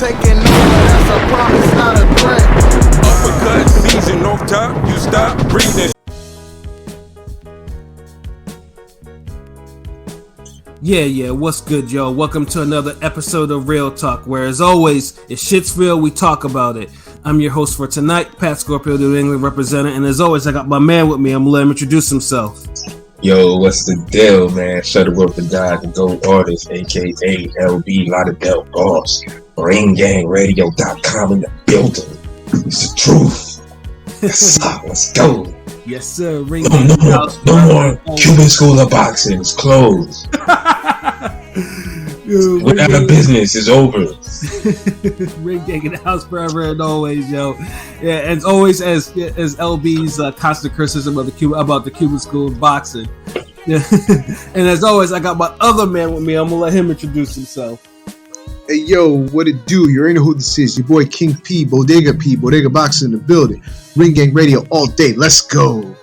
taking over, that's a promise, not a threat. Uppercut season off top, you stop breathing. Yeah, what's good, yo? Welcome to another episode of Real Talk, where as always, if shit's real, we talk about it. I'm your host for tonight, Pat Scorpio, New England representative, and as always, I got my man with me. I'm gonna let him introduce himself. Yo, what's the deal, man? Shutterworth the guy, the GOAT artist, aka LB Lauderdale Boss, RainGangRadio.com in the building. It's the truth. Let's go. Yes, sir. No more Cuban School of Boxing. It's closed. We're out of business. It's over. Ring Gang in the house forever and always, yo. Yeah, and as always, as LB's constant criticism of about the Cuban School of Boxing. Yeah. And as always, I got my other man with me. I'm gonna let him introduce himself. Hey, yo, what it do? You already know who this is. Your boy King P, Bodega Boxing in the building. Ring Gang Radio all day. Let's go.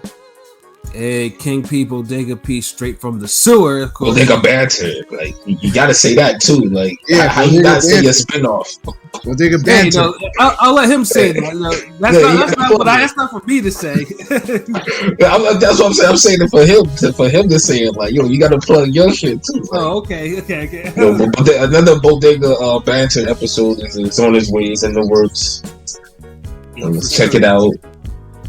Hey, King P, Bodega P, straight from the sewer. Bodega Banter. Like, you gotta say that too. Like, yeah, how you not say your spinoff? Bodega Banter. Hey, I'll let him say that. That's not for me to say. That's what I'm saying. I'm saying it for him to say it. Like, yo, you gotta plug your shit too. Like, okay. Yo, another Bodega Banter episode is on its way. It's in the works. Let's check it out.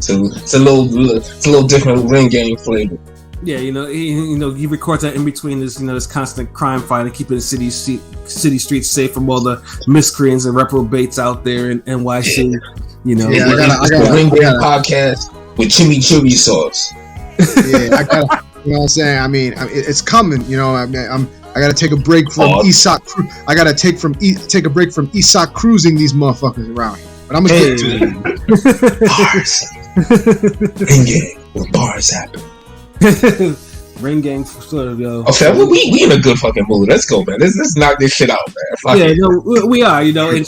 It's a little different ring game flavor. Yeah, he records that in between this constant crime fight and keeping the city streets safe from all the miscreants and reprobates out there in NYC. I got a ring game podcast with chimichurri sauce. Yeah, I got. You know what I'm saying? I mean, it's coming. I got to take a break from Isak. I got to take a break from Isak cruising these motherfuckers around here. But I'm gonna get to it. Bars. Ring gang where bars happen. Ring gang for sure, yo. Okay, we in a good fucking mood. Let's go, man. Let's knock this shit out, man. We are, and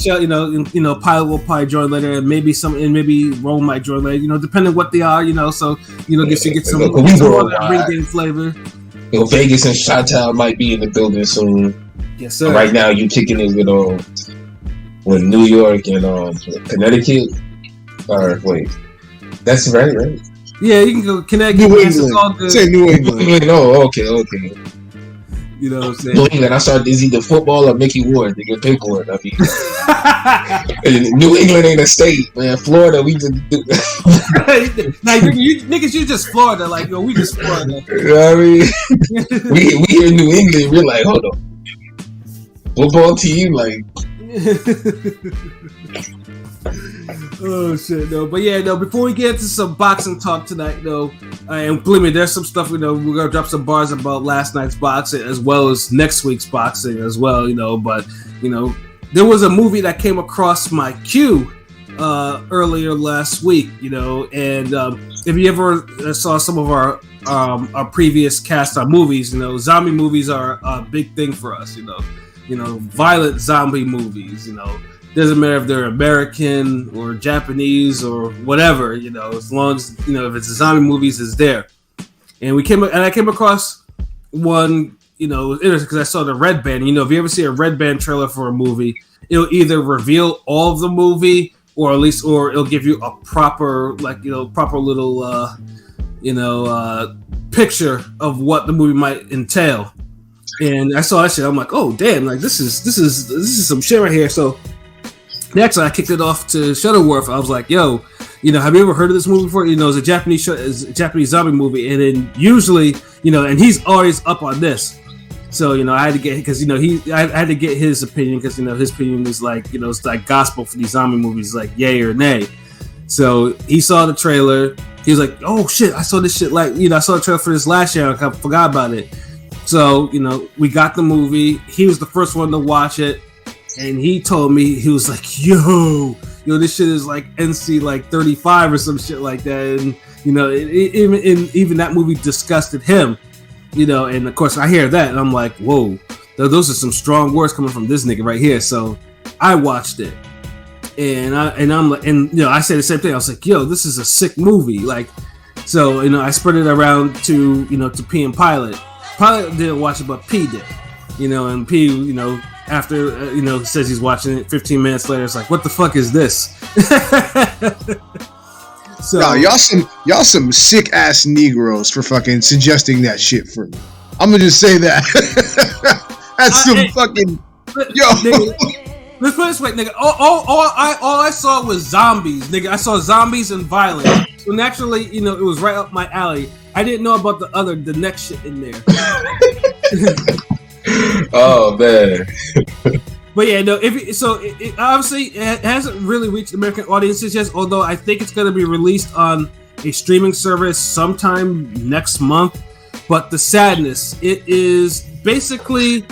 Pilot will probably join later, and maybe Rome might join later, depending what they are, so get some ring gang flavor. Vegas and Chi-Town might be in the building soon. Yes, sir. Right now, you kicking it with New York and Connecticut. Or wait, that's right? Yeah, you can go Connecticut. New England. All good. Say New England. No, okay. You know what I'm saying? New England. I started is either football or Mickey Ward. They get pick one. I mean, New England ain't a state, man. Florida, we just do. Now you niggas, you just Florida, like we just Florida. You know what I mean? we here in New England. We're like, hold on, football team, like. Oh shit, no, but yeah, no. Before we get into some boxing talk tonight, though, and believe me, there's some stuff we're gonna drop some bars about last night's boxing as well as next week's boxing as well, But there was a movie that came across my queue earlier last week, and if you ever saw some of our previous cast on movies, zombie movies are a big thing for us, violent zombie movies, Doesn't matter if they're American or Japanese or whatever, as long as if it's a zombie movies, it's there. And I came across one, because I saw the Red Band. If you ever see a Red Band trailer for a movie, it'll either reveal all of the movie or it'll give you a proper little picture of what the movie might entail. And I saw that shit. I'm like, oh damn, like this is some shit right here. So next, I kicked it off to Shutterworth. I was like, yo, have you ever heard of this movie before? It's a Japanese zombie movie. And then usually, and he's always up on this. So, I had to get, because, I had to get his opinion because, his opinion is like, it's like gospel for these zombie movies, like yay or nay. So he saw the trailer. He was like, oh shit, I saw this shit. Like, I saw the trailer for this last year. I forgot about it. So, we got the movie. He was the first one to watch it. And he told me, he was like, yo, this shit is like NC like 35 or some shit like that. And, even that movie disgusted him, and of course I hear that and I'm like, whoa, those are some strong words coming from this nigga right here. So I watched it and I'm like, I said the same thing. I was like, yo, this is a sick movie. Like, so, I spread it around to, to P and Pilot. Pilot didn't watch it, but P did, and P, after he says he's watching it. 15 minutes later, it's like, what the fuck is this? So no, y'all some sick ass Negroes for fucking suggesting that shit for me. I'm gonna just say that. That's some fucking yo. Nigga, let's put it this way, nigga. All I saw was zombies, nigga. I saw zombies and violence. So naturally, it was right up my alley. I didn't know about the next shit in there. Oh man. But yeah, no. Obviously it hasn't really reached American audiences yet. Although I think it's going to be released on a streaming service sometime next month. But the sadness, it is basically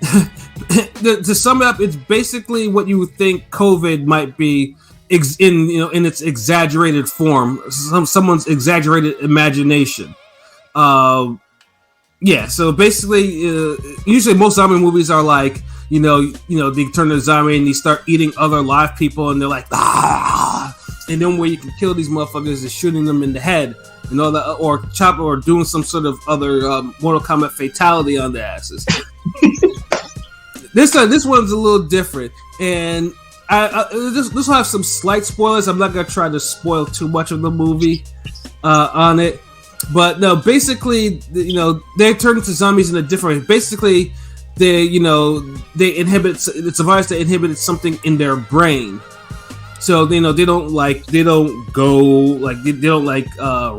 to sum it up, it's basically what you would think COVID might be in its exaggerated form, someone's exaggerated imagination. Yeah, so basically, usually most zombie movies are like, they turn to a zombie and they start eating other live people, and they're like, ah, and then where you can kill these motherfuckers is shooting them in the head, and all that, or chop, or doing some sort of other Mortal Kombat fatality on their asses. This one's a little different, and this will have some slight spoilers. I'm not gonna try to spoil too much of the movie on it. But no, basically, they turn into zombies in a different way. Basically, they inhibit. It's a virus that inhibited something in their brain. So they don't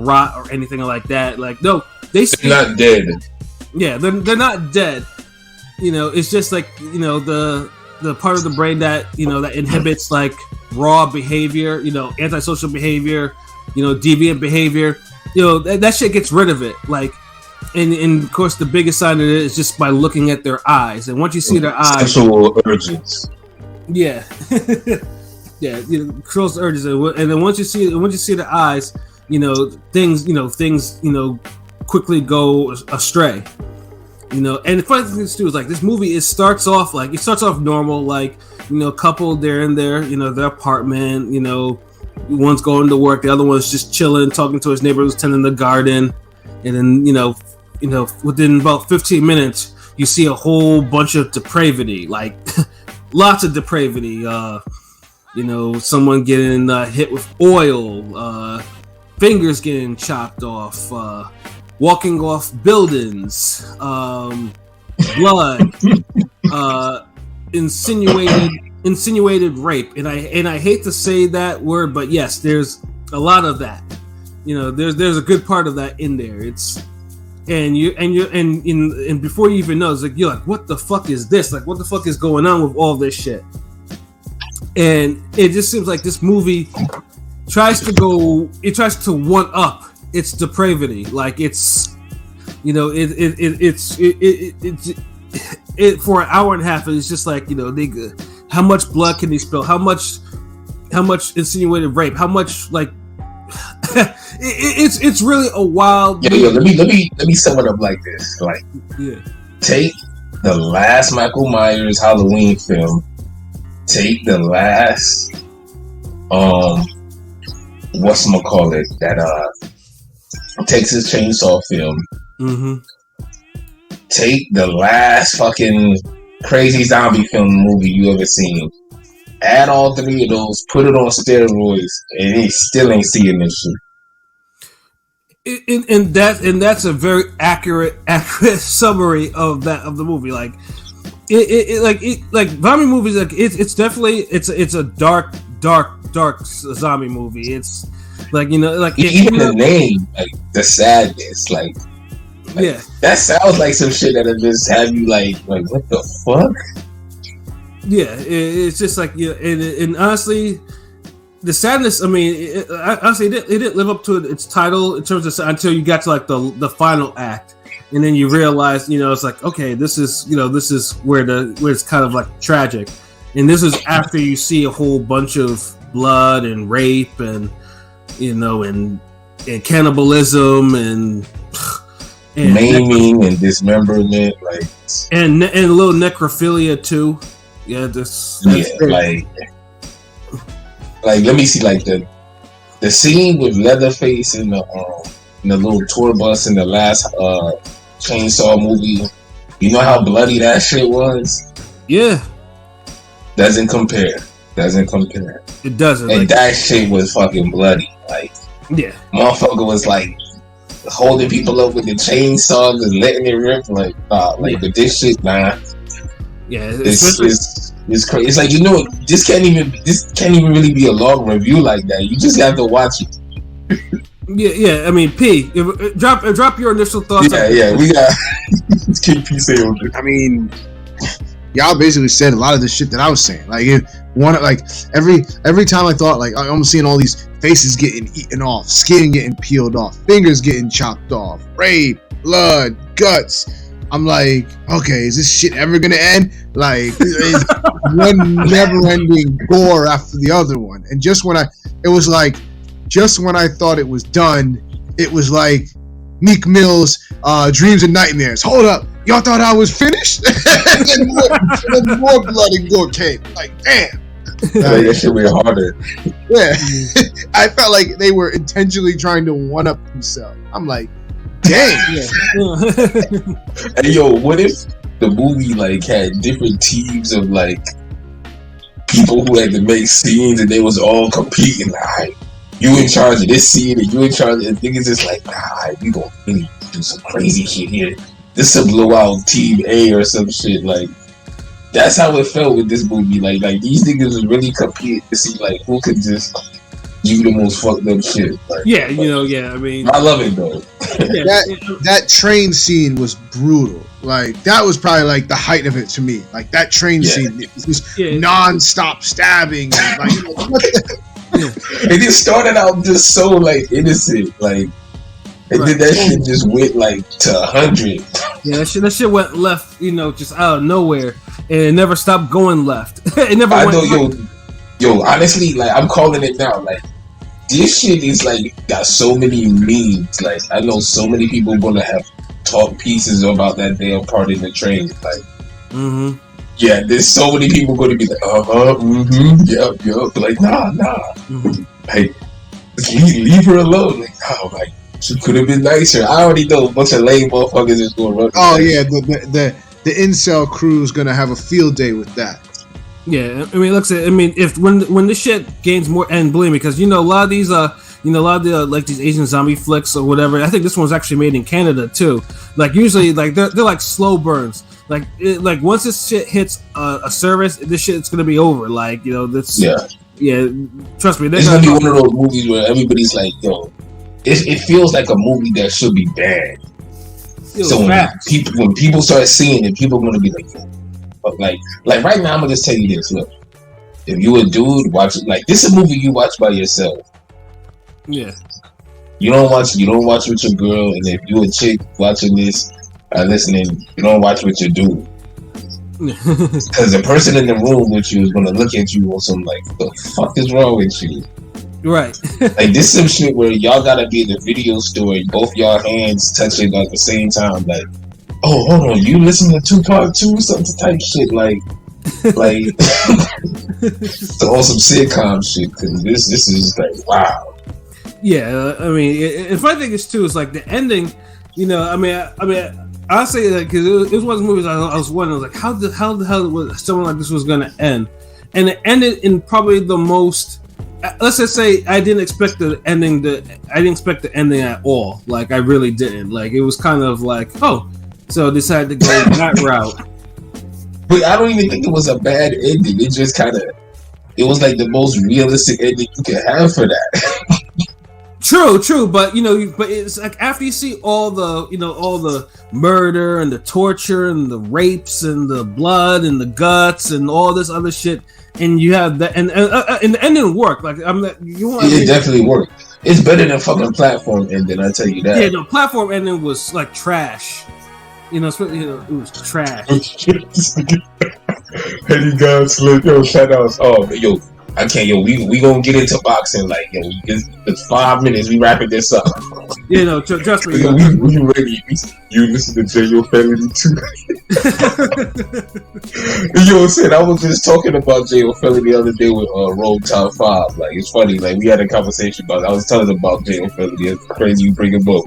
rot or anything like that. Like no, they're not dead. Yeah, they're not dead. It's just like the part of the brain that that inhibits like raw behavior, antisocial behavior, deviant behavior. That shit gets rid of it. Like, and of course, the biggest sign of it is just by looking at their eyes. And once you see their eyes, sexual urges. Yeah, yeah, controls the urges. And then once you see the eyes, things quickly go astray. And the funny thing too is like this movie, it starts off normal, like couple, they're in their their apartment, one's going to work, the other one's just chilling, talking to his neighbor who's tending the garden, and then within about 15 minutes you see a whole bunch of depravity, like lots of depravity. Someone getting hit with oil, fingers getting chopped off, walking off buildings, blood, insinuated rape, and I hate to say that word, but yes, there's a lot of that. There's a good part of that in there. It's and before you even know, it's like you're like, what the fuck is this? Like, what the fuck is going on with all this shit? And it just seems like this movie tries to one up its depravity. Like it's it for an hour and a half, it's just like, nigga, how much blood can he spill? How much insinuated rape? How much, like, it's really a wild. Yeah, let me sum it up like this. Like, take the last Michael Myers Halloween film. Take the last whatchamacallit, that Texas Chainsaw film. Mm-hmm. Take the last fucking crazy zombie film movie you ever seen. Add all three of those, put it on steroids, and he still ain't seeing this shit. And that's a very accurate summary of the movie. Like like zombie movies, like it's definitely it's a dark zombie movie. It's like like even the name, like the sadness, like yeah, that sounds like some shit that'll just have you like what the fuck? Yeah, it's just like and honestly, the sadness. I mean, honestly, it didn't live up to its title in terms of until you got to like the final act, and then you realize it's like, okay, this is where it's kind of like tragic, and this is after you see a whole bunch of blood and rape and and cannibalism and maiming and dismemberment, like and a little necrophilia too. Yeah, like let me see, like the scene with Leatherface in the little tour bus in the last Chainsaw movie. You know how bloody that shit was? Yeah, doesn't compare. it doesn't. And like, that shit was fucking bloody. Like, yeah, motherfucker was like holding people up with the chainsaws and letting it rip. Like, like, but this shit, nah. yeah. It's crazy. It's like, this can't even really be a long review like that. You just have to watch it. Yeah. I mean, P, drop your initial thoughts. Yeah. We got keep P saying. I mean, y'all basically said a lot of the shit that I was saying. Like, every time I thought, like, I'm seeing all these faces getting eaten off, skin getting peeled off, fingers getting chopped off, rape, blood, guts. I'm like, okay, is this shit ever gonna end? Like, one never-ending gore after the other one. And just when I thought it was done, it was like Meek Mill's Dreams and Nightmares. Hold up, y'all thought I was finished? And then more blood and gore came. Like, damn. Like, that shit went harder. Yeah. I felt like they were intentionally trying to one-up themselves. I'm like, dang. And yo, what if the movie like had different teams of like people who had to make scenes and they was all competing? Like, you in charge of this scene and you in charge of niggas just like, nah, we gonna really do some crazy shit here. This will blow out Team A or some shit. Like, that's how it felt with this movie. Like these niggas was really competing to see like who could just do the most fucked up shit. Like, yeah, I mean, I love it though. That train scene was brutal. Like, that was probably like the height of it to me. Like, that train scene, it was just non-stop stabbing. And, like, And it started out just so like innocent, like, and then that shit just went like to 100. Yeah, that shit went left, just out of nowhere, and it never stopped going left. It never. I know, yo. Honestly, like, I'm calling it now. Like, this shit is like got so many memes. Like, I know so many people gonna have talk pieces about that damn part in the train. Like, yeah, there's so many people going to be like, yep. Like, nah. Hey, leave her alone. Like, oh, like, she could have been nicer. I already know a bunch of lame motherfuckers is going to run. Oh, yeah, the incel crew is going to have a field day with that. Yeah, I mean, if when this shit gains more, and believe me, because a lot of these like these Asian zombie flicks or whatever. I think this one's actually made in Canada too. Like, usually, like they're like slow burns. Like once this shit hits a service, this shit's gonna be over. Like, that's yeah. Trust me, it's gonna be one of those movies where everybody's like, yo, it feels like a movie that should be bad. So when people start seeing it, people are gonna be like, yo. But like right now, I'm gonna just tell you this. Look, if you a dude, watch it. Like, this is a movie you watch by yourself. Yeah. You don't watch with your girl, and if you a chick watching this, listening, you don't watch with your dude. Because the person in the room with you is gonna look at you on some like, what the fuck is wrong with you? Right. Like, this is some shit where y'all gotta be in the video store, both y'all hands touching at the same time. Like, oh, hold on, you listen to Tupac too? Something type shit, like on some sitcom shit. Because this is like, wow. Yeah, I mean, the funny thing is too is like the ending. I mean, I'll say that because it was one of the movies I was wondering, like, how the hell was someone like this was gonna end, and it ended in probably the most. Let's just say I didn't expect the ending. I didn't expect the ending at all. Like, I really didn't. Like, it was kind of like, oh, so I decided to go that route. But I don't even think it was a bad ending. It just kind of, it was like the most realistic ending you could have for that. True, but but it's like after you see all the murder and the torture and the rapes and the blood and the guts and all this other shit, and you have that, and the ending worked. Like, it definitely worked. It's better than fucking platform ending. I tell you that. Yeah, no, platform ending was like trash. It was trash. Hey, guys, yo, shout outs. Oh, yo. I can't, we gonna get into boxing, like, yo, it's 5 minutes, we wrapping this up. Trust me. We ready. You listen to J.O. Felony too. Yo, said I was just talking about J.O. Felony the other day with Road Top 5. Like, it's funny, like, we had a conversation about it. I was telling them about J.O. Felony. It's crazy you bring him up.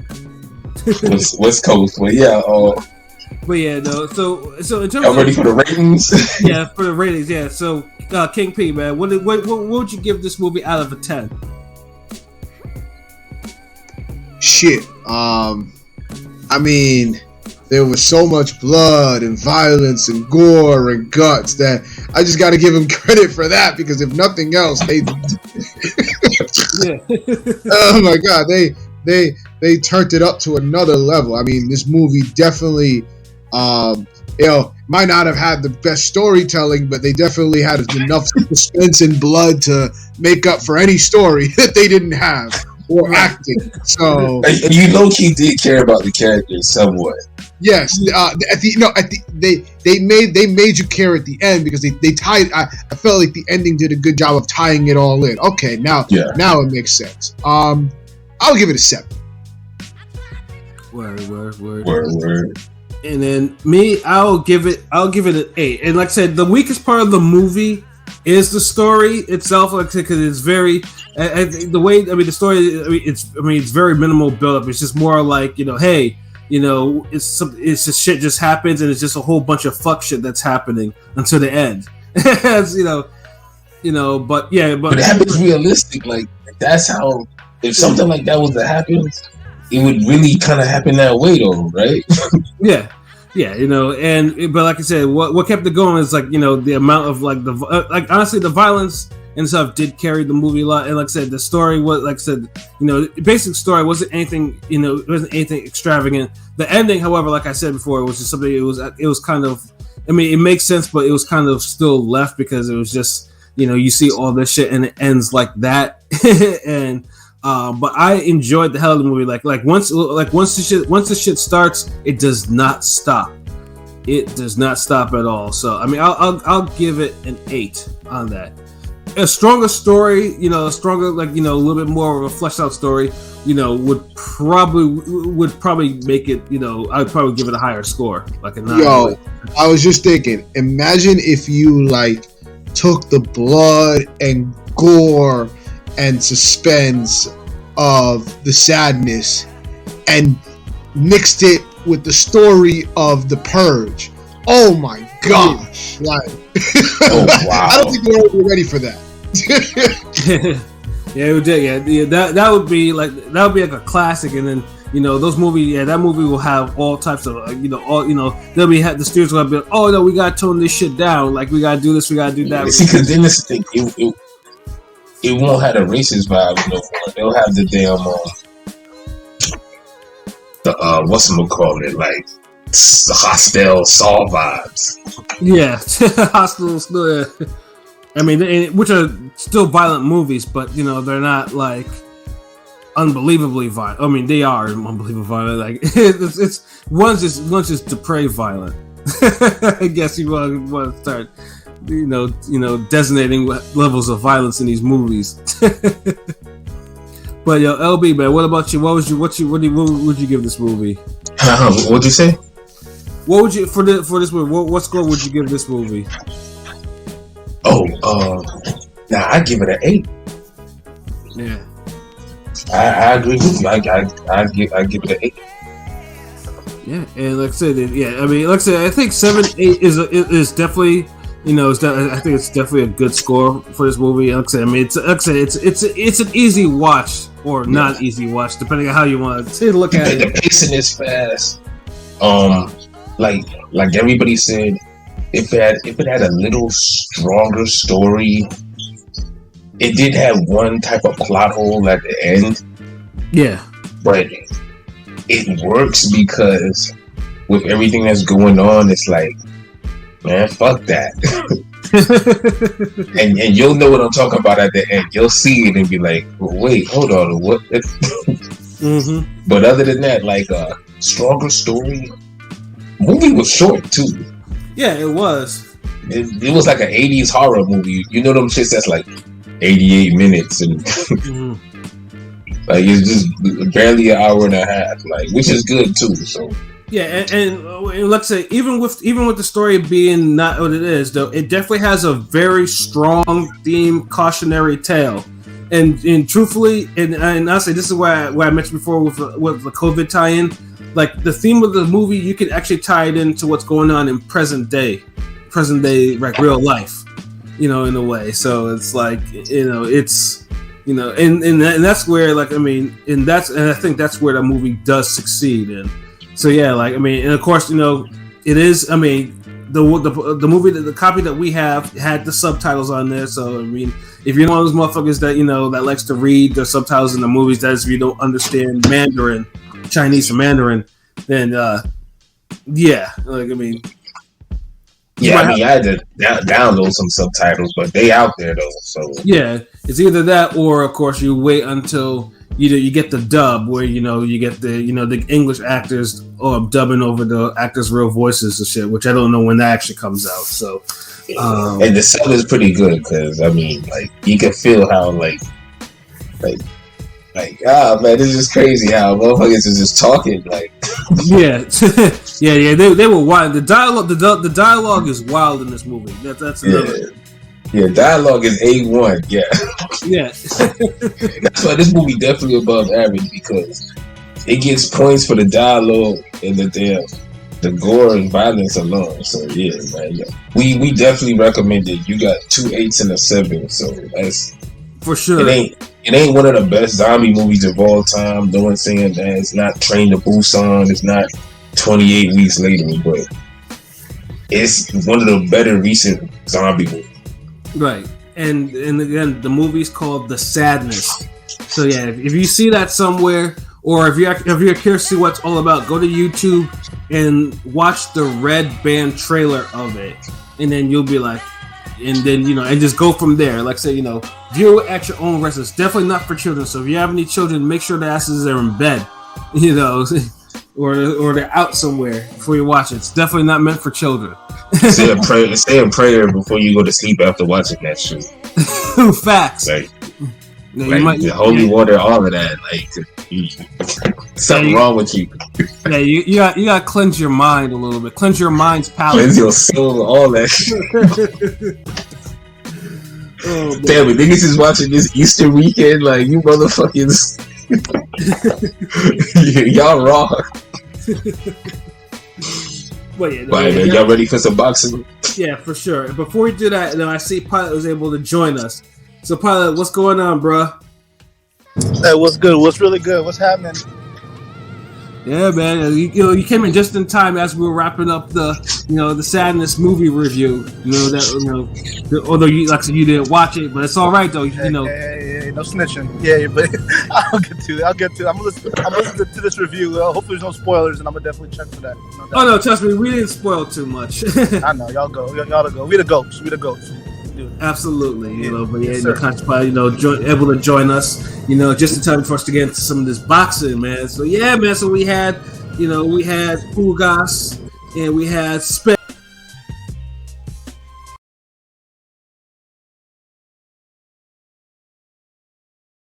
West Coast, but yeah, But yeah, no. So in terms I'm ready for the ratings. yeah, for the ratings, yeah. So King P, man, what would you give this movie out of a 10? Shit. I mean, there was so much blood and violence and gore and guts that I just got to give him credit for that, because if nothing else, they oh my god, they turned it up to another level. I mean, this movie definitely might not have had the best storytelling, but they definitely had enough suspense and blood to make up for any story that they didn't have, or acting. So you low-key did care about the characters somewhat. Yes, they made you care at the end, because they tied. I felt like the ending did a good job of tying it all in. Okay, now it makes sense. I'll give it a 7. Word. And then me, I'll give it an 8. And like I said, the weakest part of the movie is the story itself, like, because it's very the way. I mean, the story. It's very minimal build up. It's just more like, hey. It's just shit just happens, and it's just a whole bunch of fuck shit that's happening until the end. But it happens realistic. Like, that's how, if something like that was to happen, it would really kind of happen that way, though, right? yeah, but like I said, what kept it going is like, the amount of like honestly, the violence and stuff did carry the movie a lot. And like I said, the story was, like I said, the basic story wasn't anything, it wasn't anything extravagant. The ending, however, like I said before, was just something. It was kind of, I mean, it makes sense, but it was kind of still left, because it was just, you see all this shit and it ends like that. And but I enjoyed the hell of the movie. Like once the shit starts, it does not stop. It does not stop at all. So I mean, I'll give it an 8 on that. A stronger story, a little bit more of a fleshed out story, would probably make it, I'd probably give it a higher score, like a 9. Yo, I was just thinking, imagine if you took the blood and gore and suspense of The Sadness and mixed it with the story of The Purge. Oh my gosh! Wow. I don't think we're ready for that. Yeah, it did. Yeah, that would be like a classic, and then those movies. Yeah, that movie will have all types of they'll be the studios will be like, oh no, we gotta tone this shit down. Like, we gotta do this, we gotta do that. See, because then this thing, it won't have the racist vibe. They'll have the damn whatchamacallit, like the Hostel Saw vibes. Yeah, Hostel. I mean, which are still violent movies, but they're not like unbelievably violent. I mean, they are unbelievably violent. Like it's one's just depraved violent. I guess you want to start, designating levels of violence in these movies. But yo, LB, man, what about you? What would you give this movie? What'd you say? What would you for this movie? What score would you give this movie? I give it an 8. Yeah, I agree with you. I give it an 8. Yeah, and like I said, I think 7, 8 is definitely, I think it's definitely a good score for this movie. Like I said, it's an easy watch or not easy watch, depending on how you want to look at it. The pacing is fast. Like everybody said, if it had a little stronger story, it did have one type of plot hole at the end. Yeah, but it works because with everything that's going on, it's like, man, fuck that. and you'll know what I'm talking about at the end. You'll see it and be like, wait, hold on, what? Mm-hmm. But other than that, like a stronger story. Movie was short too. Yeah, it was. It was like an 80s horror movie. You know them shits that's like 88 minutes and like it's just barely an hour and a half, like, which is good too. So yeah, and let's say even with the story being not what it is, though, it definitely has a very strong theme, cautionary tale. And truthfully, and I say this is where I mentioned before with the COVID tie-in. like the theme of the movie, you can actually tie it into what's going on in present day like real life, in a way. So it's like it's and that's where like and I think that's where the movie does succeed. And so yeah, like and of course it is. The movie, the copy that we have had the subtitles on there. So if you're one of those motherfuckers that that likes to read the subtitles in the movies, that's if you don't understand Mandarin, Chinese or Mandarin, then yeah, like I had to download some subtitles, but they out there though. So yeah, it's either that or of course you wait until you get the dub where you get the the English actors dubbing over the actors' real voices and shit, which I don't know when that actually comes out. So and the sub is pretty good because like you can feel how like man, this is crazy how motherfuckers is just talking like yeah they were wild. The dialogue is wild in this movie. That's another. Yeah, dialogue is A1. Yeah. That's why this movie definitely above average because it gets points for the dialogue and the gore and violence alone. So yeah, man. Yeah. We definitely recommend it. You got 2 8s and a 7, so that's for sure. It ain't one of the best zombie movies of all time. No one's saying that. It's not Train to Busan. It's not 28 Weeks Later, but it's one of the better recent zombie movies. Right, and again, the movie's called The Sadness. So yeah, if you see that somewhere, or if you're curious to see what it's all about, go to YouTube and watch the Red Band trailer of it, and then you'll be like, and then and just go from there. Like say view it at your own risk. It's definitely not for children. So if you have any children, make sure the asses are in bed, or they're out somewhere before you watch it. It's definitely not meant for children. Say a prayer before you go to sleep after watching that shit. Facts. Like the holy water, all of that. Like something wrong with you. Yeah, you got to cleanse your mind a little bit. Cleanse your mind's palate. Cleanse your soul, all that shit. Damn it, niggas is watching this Easter weekend. Like you motherfuckers, y'all wrong. But yeah, y'all ready for some boxing? Yeah, for sure. Before we do that, I see Pilot was able to join us. So Pilot, what's going on, bro? Hey, what's good? What's really good? What's happening? Yeah, man. You came in just in time as we were wrapping up the the Sadness movie review. Although you didn't watch it, but it's all right though. Hey, no snitching. Yeah, but I'll get to it. I'm gonna listen to this review. Hopefully there's no spoilers, and I'm gonna definitely check for that. No, trust me, we didn't spoil too much. I know y'all go. We the goats. Dude. Absolutely, but yeah, yes, able to join us, just in time for us to get into some of this boxing, man. So yeah, man. So we had Ugas and we had Spence.